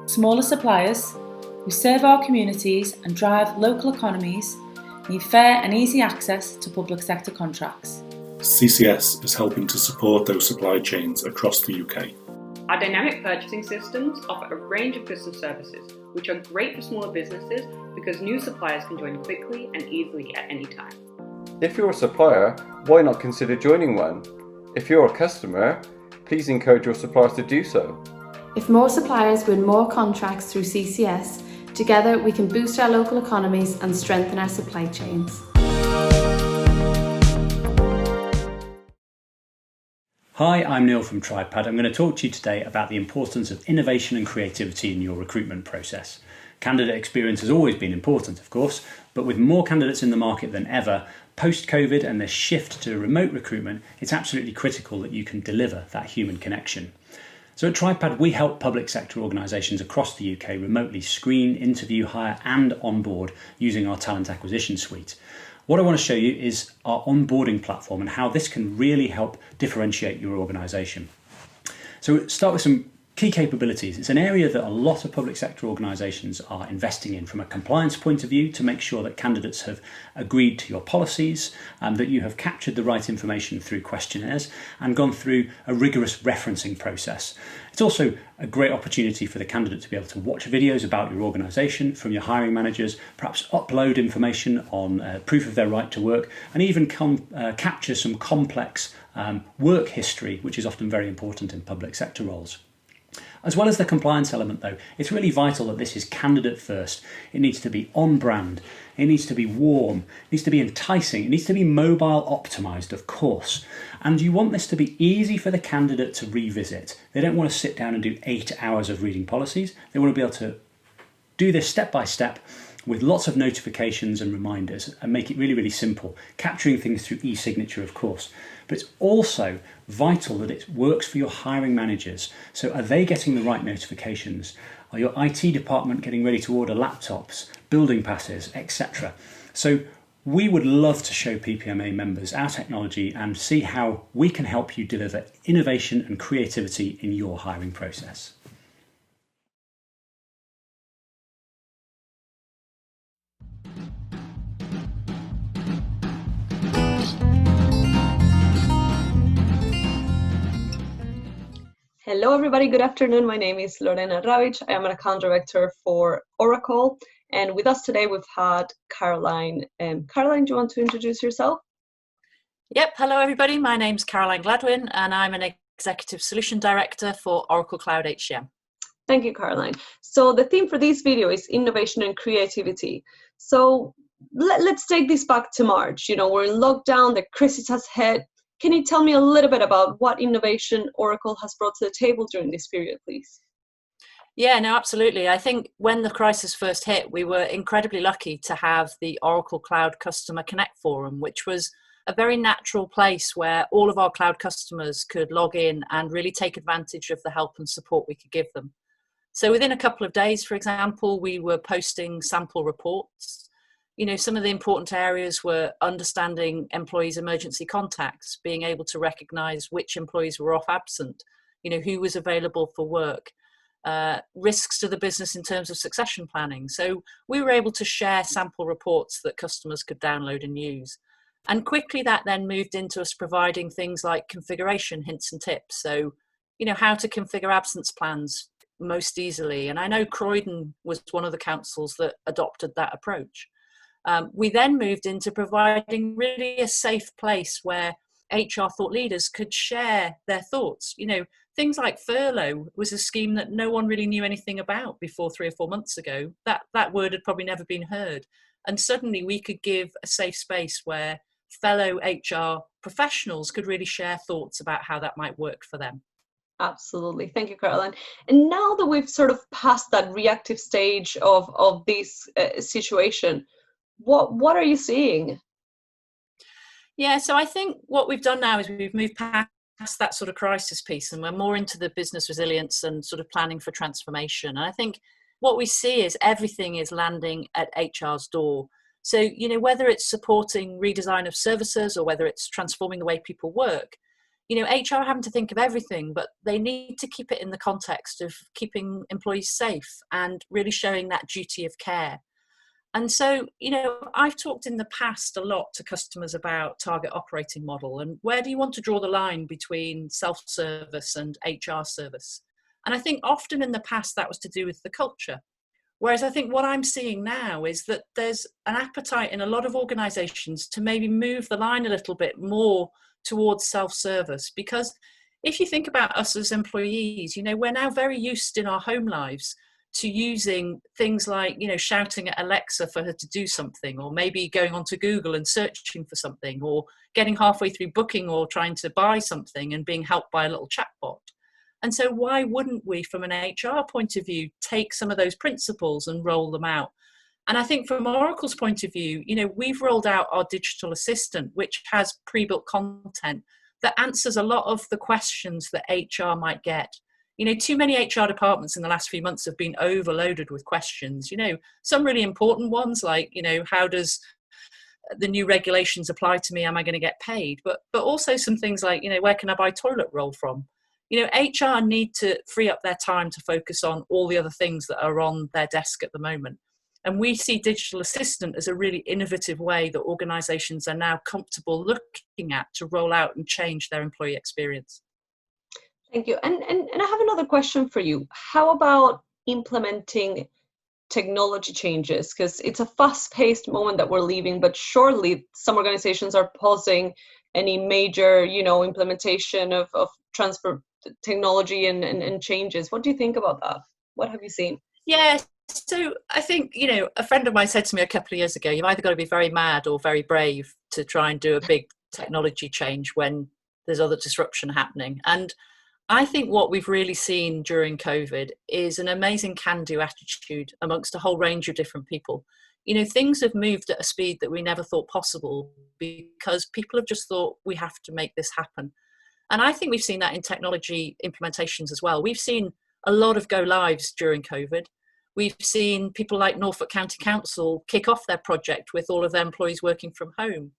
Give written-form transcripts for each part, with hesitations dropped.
Smaller suppliers, who serve our communities and drive local economies, need fair and easy access to public sector contracts. CCS is helping to support those supply chains across the UK. Our dynamic purchasing systems offer a range of goods and services, which are great for smaller businesses because new suppliers can join quickly and easily at any time. If you're a supplier, why not consider joining one? If you're a customer, please encourage your suppliers to do so. If more suppliers win more contracts through CCS, together we can boost our local economies and strengthen our supply chains. Hi, I'm Neil from TriPad. I'm going to talk to you today about the importance of innovation and creativity in your recruitment process. Candidate experience has always been important, of course, but with more candidates in the market than ever, post-COVID and the shift to remote recruitment, it's absolutely critical that you can deliver that human connection. So at TriPad, we help public sector organisations across the UK remotely screen, interview, hire and onboard using our talent acquisition suite. What I want to show you is our onboarding platform and how this can really help differentiate your organisation. So we'll start with some key capabilities. It's an area that a lot of public sector organisations are investing in from a compliance point of view to make sure that candidates have agreed to your policies, that you have captured the right information through questionnaires and gone through a rigorous referencing process. It's also a great opportunity for the candidate to be able to watch videos about your organisation from your hiring managers, perhaps upload information on proof of their right to work, and even capture some complex work history, which is often very important in public sector roles. As well as the compliance element though, it's really vital that this is candidate first. It needs to be on brand, it needs to be warm, it needs to be enticing, it needs to be mobile optimised, of course. And you want this to be easy for the candidate to revisit. They don't want to sit down and do 8 hours of reading policies. They want to be able to do this step by step with lots of notifications and reminders and make it really, really simple, capturing things through e-signature, of course. But it's also vital that it works for your hiring managers. So are they getting the right notifications? Are your IT department getting ready to order laptops, building passes, etc.? So we would love to show PPMA members our technology and see how we can help you deliver innovation and creativity in your hiring process. Hello everybody, good afternoon. My name is Lorena Ravic. I am an account director for Oracle. And with us today we've had Caroline. Caroline, do you want to introduce yourself? Yep, hello everybody. My name's Caroline Gladwin and I'm an Executive Solution Director for Oracle Cloud HCM. Thank you, Caroline. So the theme for this video is innovation and creativity. So let's take this back to March. You know, we're in lockdown, the crisis has hit. Can you tell me a little bit about what innovation Oracle has brought to the table during this period, please? Yeah, no, absolutely. I think when the crisis first hit, we were incredibly lucky to have the Oracle Cloud Customer Connect Forum, which was a very natural place where all of our cloud customers could log in and really take advantage of the help and support we could give them. So within a couple of days, for example, we were posting sample reports. You know, some of the important areas were understanding employees' emergency contacts, being able to recognize which employees were off absent, you know, who was available for work, risks to the business in terms of succession planning. So we were able to share sample reports that customers could download and use. And quickly that then moved into us providing things like configuration hints and tips. So, you know, how to configure absence plans most easily. And I know Croydon was one of the councils that adopted that approach. We then moved into providing really a safe place where HR thought leaders could share their thoughts. You know, things like furlough was a scheme that no one really knew anything about before 3 or 4 months ago. That word had probably never been heard. And suddenly we could give a safe space where fellow HR professionals could really share thoughts about how that might work for them. Absolutely. Thank you, Caroline. And now that we've sort of passed that reactive stage of this situation, what are you seeing? Yeah, so I think what we've done now is we've moved past that sort of crisis piece and we're more into the business resilience and sort of planning for transformation. And I think what we see is everything is landing at HR's door. So, you know, whether it's supporting redesign of services or whether it's transforming the way people work, HR having to think of everything, but they need to keep it in the context of keeping employees safe and really showing that duty of care. And so, I've talked in the past a lot to customers about target operating model and where do you want to draw the line between self-service and HR service? And I think often in the past that was to do with the culture. Whereas I think what I'm seeing now is that there's an appetite in a lot of organizations to maybe move the line a little bit more towards self-service. Because if you think about us as employees, we're now very used in our home lives to using things like, shouting at Alexa for her to do something, or maybe going onto Google and searching for something, or getting halfway through booking or trying to buy something and being helped by a little chatbot. And so why wouldn't we, from an HR point of view, take some of those principles and roll them out? And I think from Oracle's point of view, we've rolled out our digital assistant, which has pre-built content that answers a lot of the questions that HR might get. Too many HR departments in the last few months have been overloaded with questions, some really important ones like, how does the new regulations apply to me? Am I going to get paid? But also some things like, where can I buy toilet roll from? HR need to free up their time to focus on all the other things that are on their desk at the moment. And we see digital assistant as a really innovative way that organizations are now comfortable looking at to roll out and change their employee experience. Thank you. And I have another question for you. How about implementing technology changes? Because it's a fast-paced moment that we're leaving, but surely some organizations are pausing any major, implementation of transfer technology and changes. What do you think about that? What have you seen? Yeah, so I think, a friend of mine said to me a couple of years ago, you've either got to be very mad or very brave to try and do a big technology change when there's other disruption happening. And I think what we've really seen during COVID is an amazing can-do attitude amongst a whole range of different people. Things have moved at a speed that we never thought possible because people have just thought we have to make this happen. And I think we've seen that in technology implementations as well. We've seen a lot of go lives during COVID. We've seen people like Norfolk County Council kick off their project with all of their employees working from home.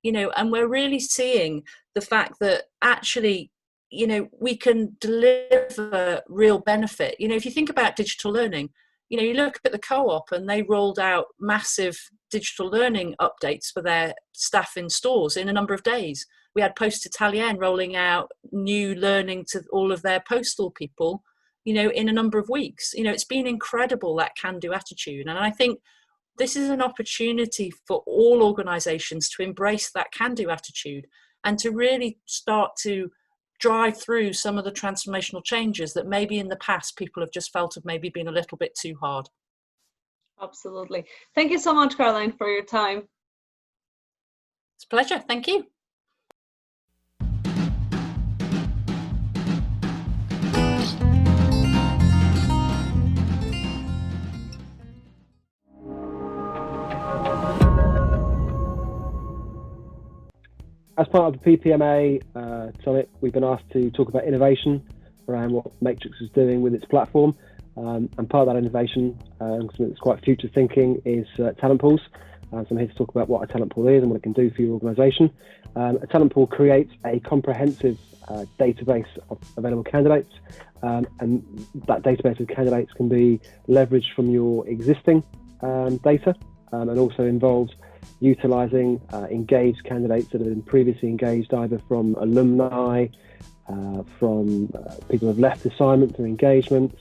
And we're really seeing the fact that actually, we can deliver real benefit. If you think about digital learning, you look at the co-op and they rolled out massive digital learning updates for their staff in stores in a number of days. We had Post Italien rolling out new learning to all of their postal people, in a number of weeks. It's been incredible, that can-do attitude. And I think this is an opportunity for all organizations to embrace that can-do attitude and to really start to drive through some of the transformational changes that maybe in the past people have just felt have maybe been a little bit too hard. Absolutely. Thank you so much, Caroline, for your time. It's a pleasure. Thank you. As part of the PPMA Summit, we've been asked to talk about innovation around what Matrix is doing with its platform. And part of that innovation, something that's quite future thinking, is talent pools. So I'm here to talk about what a talent pool is and what it can do for your organisation. A talent pool creates a comprehensive database of available candidates, and that database of candidates can be leveraged from your existing data, and also involves utilising engaged candidates that have been previously engaged, either from alumni, from people who have left assignments and engagements,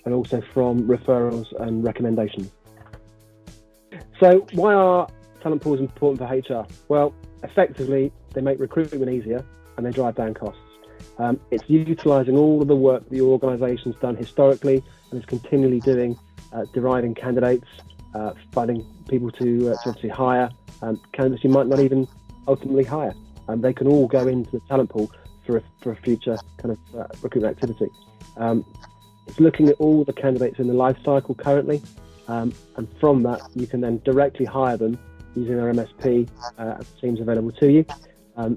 and also from referrals and recommendations. So why are talent pools important for HR? Well, effectively, they make recruitment easier and they drive down costs. It's utilising all of the work that your organisation's done historically and is continually doing, deriving candidates, finding people to obviously hire, candidates you might not even ultimately hire. They can all go into the talent pool for a future kind of recruitment activity. It's looking at all the candidates in the life cycle currently, and from that you can then directly hire them using our MSP teams available to you.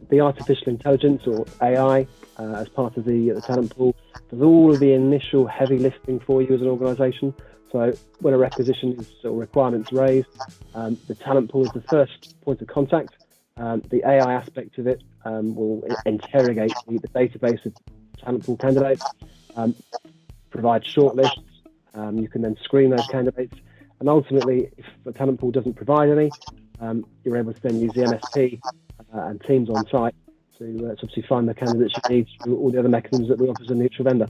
The artificial intelligence, or AI, as part of the talent pool, does all of the initial heavy lifting for you as an organisation. So when a requisition is or requirements raised, the talent pool is the first point of contact The AI aspect of it will interrogate the database of talent pool candidates, provide shortlists. You can then screen those candidates, and ultimately, if the talent pool doesn't provide any, you're able to then use the MSP and teams on site to obviously find the candidates you need through all the other mechanisms that we offer as a neutral vendor.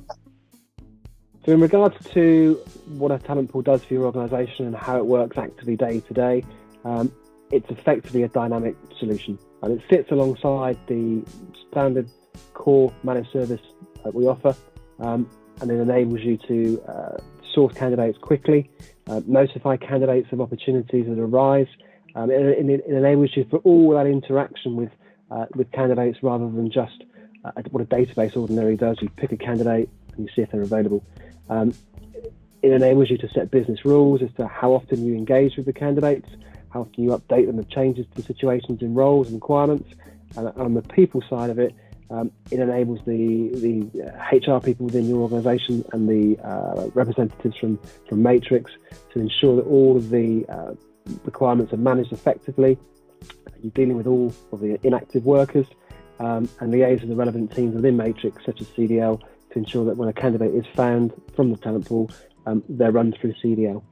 So in regards to what a talent pool does for your organisation and how it works actively day to day, it's effectively a dynamic solution, and it sits alongside the standard core managed service that we offer, and it enables you to source candidates quickly, notify candidates of opportunities that arise. It enables you for all that interaction with candidates rather than just what a database ordinarily does. You pick a candidate and you see if they're available. It enables you to set business rules as to how often you engage with the candidates, how often you update them with changes to situations in roles and requirements. And on the people side of it, it enables the HR people within your organisation and the representatives from Matrix to ensure that all of the requirements are managed effectively. You're dealing with all of the inactive workers and liaise with the relevant teams within Matrix, such as CDL, to ensure that when a candidate is found from the talent pool, they're run through CDL.